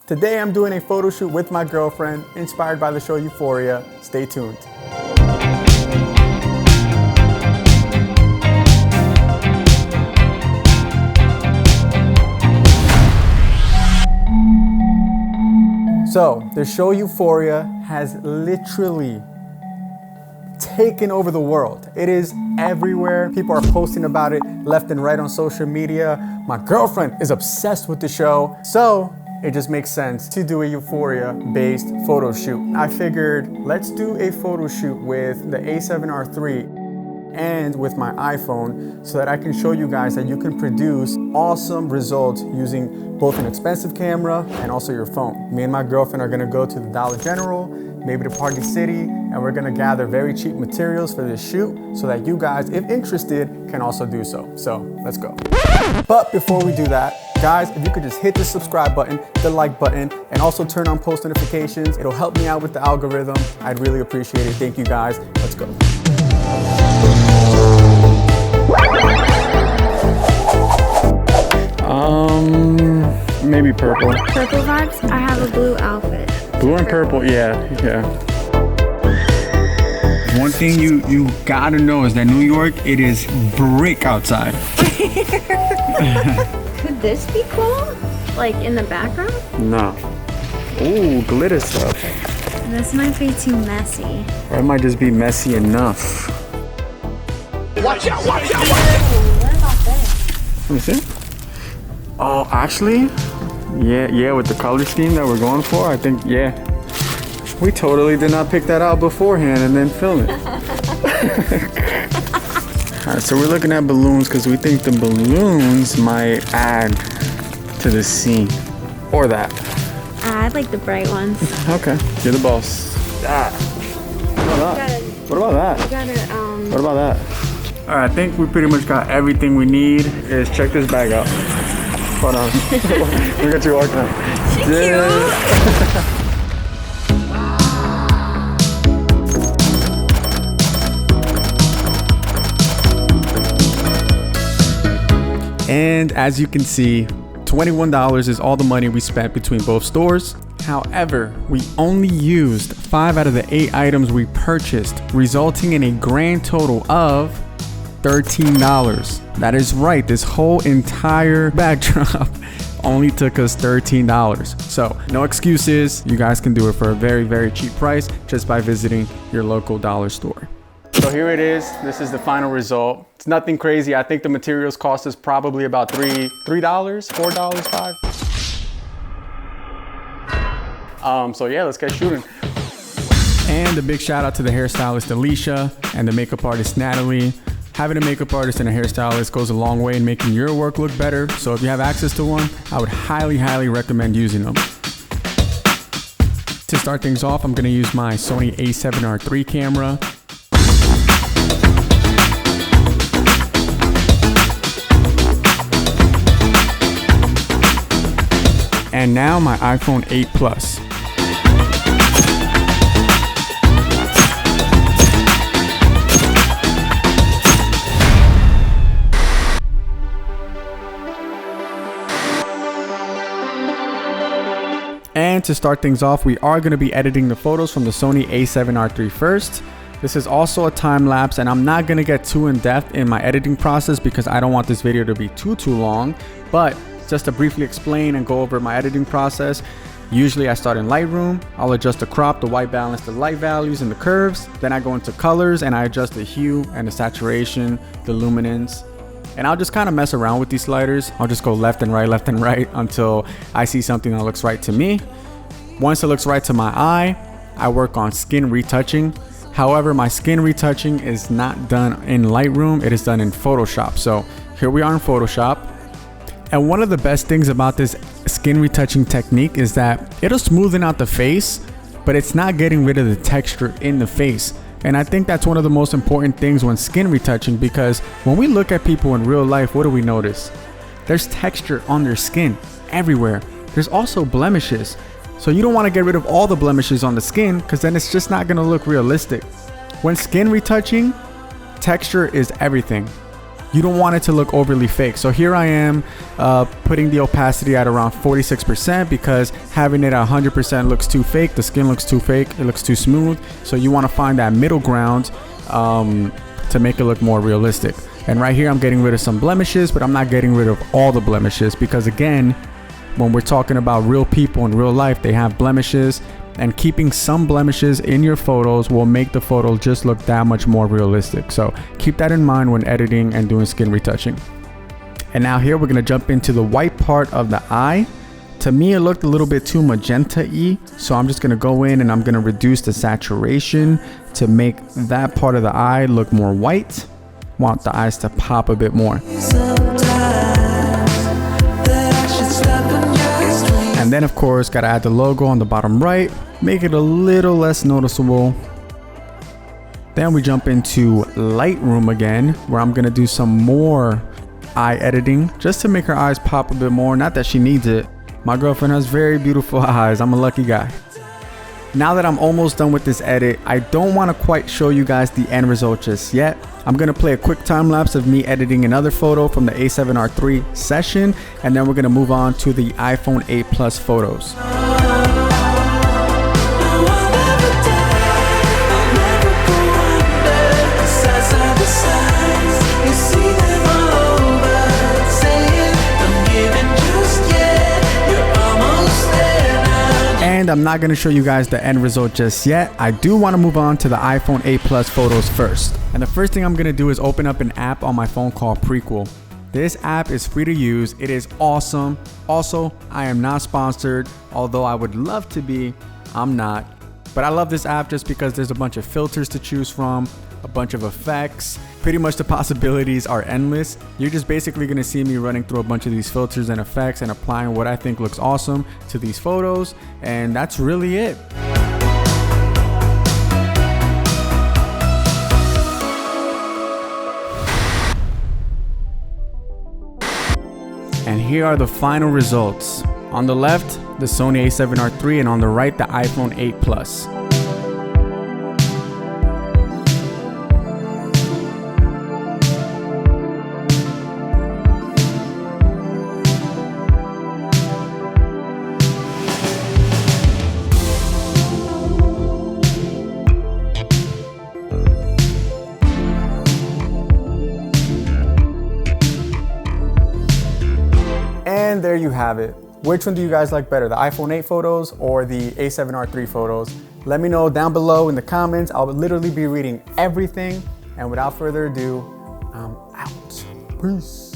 Today I'm doing a photo shoot with my girlfriend, inspired by the show Euphoria. Stay tuned. So, the show Euphoria has literally taken over the world. It is everywhere. People are posting about it left and right on social media. My girlfriend is obsessed with the show. So, it just makes sense to do a Euphoria-based photo shoot. I figured, let's do a photo shoot with the a7riii and with my iPhone so that I can show you guys that you can produce awesome results using both an expensive camera and also your phone. Me and my girlfriend are gonna go to the Dollar General, maybe to Party City, and we're gonna gather very cheap materials for this shoot so that you guys, if interested, can also do so. So let's go. But before we do that, guys, if you could just hit the subscribe button, the like button, and also turn on post notifications, it'll help me out with the algorithm. I'd really appreciate it. Thank you guys. Let's go. Maybe purple. Purple vibes? I have a blue outfit. Blue and purple, yeah. One thing you gotta know is that New York, it is brick outside. Could this be cool? Like in the background? No. Ooh, glitter stuff. This might be too messy. Or it might just be messy enough. Watch out, watch out, watch out! What about this? Let me see. Oh, actually, yeah, with the color scheme that we're going for, I think, yeah. We totally did not pick that out beforehand and then film it. All right, so we're looking at balloons because we think the balloons might add to the scene. Or that. I like the bright ones. Okay, you're the boss. Ah. What about that? What about that? All right, I think we pretty much got everything we need. Is check this bag out. Hold on. Look at you walking out. And as you can see, $21 is all the money we spent between both stores. However, we only used 5 out of the 8 items we purchased, resulting in a grand total of $13. That is right, this whole entire backdrop only took us $13. So no excuses, you guys can do it for a very, very cheap price just by visiting your local dollar store. So here it is, this is the final result. It's nothing crazy. I think the materials cost us probably about $3, $4, $5. So yeah, let's get shooting. And a big shout out to the hairstylist Alicia and the makeup artist Natalie. Having a makeup artist and a hairstylist goes a long way in making your work look better. So if you have access to one, I would highly recommend using them. To start things off, I'm gonna use my Sony a7riii camera. And now my iPhone 8 Plus. And to start things off, we are going to be editing the photos from the Sony a7riii first. This is also a time lapse, and I'm not going to get too in depth in my editing process because I don't want this video to be too long. But just to briefly explain and go over my editing process, usually I start in Lightroom. I'll adjust the crop, the white balance, the light values, and the curves. Then I go into colors and I adjust the hue and the saturation, the luminance. And I'll just kind of mess around with these sliders. I'll just go left and right until I see something that looks right to me. Once it looks right to my eye, I work on skin retouching. However, my skin retouching is not done in Lightroom, it is done in Photoshop. So here we are in Photoshop. And one of the best things about this skin retouching technique is that it'll smoothen out the face, but it's not getting rid of the texture in the face. And I think that's one of the most important things when skin retouching, because when we look at people in real life, what do we notice? There's texture on their skin everywhere. There's also blemishes. So you don't want to get rid of all the blemishes on the skin because then it's just not going to look realistic. When skin retouching, texture is everything. you don't want it to look overly fake. So here I am putting the opacity at around 46% because having it at 100% looks too fake. The skin looks too fake, it looks too smooth. So you want to find that middle ground to make it look more realistic. And right here I'm getting rid of some blemishes, but I'm not getting rid of all the blemishes because again, when we're talking about real people in real life, they have blemishes, and keeping some blemishes in your photos will make the photo just look that much more realistic. So keep that in mind when editing and doing skin retouching. And now here we're gonna jump into the white part of the eye. To me, it looked a little bit too magenta-y, so I'm just gonna go in and I'm gonna reduce the saturation to make that part of the eye look more white. Want the eyes to pop a bit more. And then of course, gotta add the logo on the bottom right, make it a little less noticeable. Then we jump into Lightroom again, where I'm gonna do some more eye editing just to make her eyes pop a bit more. Not that she needs it. My girlfriend has very beautiful eyes. I'm a lucky guy. Now that I'm almost done with this edit, I don't want to quite show you guys the end result just yet. I'm going to play a quick time lapse of me editing another photo from the a7riii session, and then we're going to move on to the iPhone 8 Plus photos. And I'm not going to show you guys the end result just yet. I do want to move on to the iPhone 8 Plus photos first. And the first thing I'm going to do is open up an app on my phone called Prequel. This app is free to use. It is awesome. Also, I am not sponsored, although I would love to be. I'm not. But I love this app just because there's a bunch of filters to choose from, a bunch of effects. Pretty much the possibilities are endless. You're just basically going to see me running through a bunch of these filters and effects and applying what I think looks awesome to these photos. And that's really it. And here are the final results. On the left, the Sony a7riii, and on the right, the iPhone 8 Plus. And there you have it. Which one do you guys like better, the iPhone 8 photos or the a7riii photos? Let me know down below in the comments. I'll literally be reading everything. And without further ado, I'm out. Peace.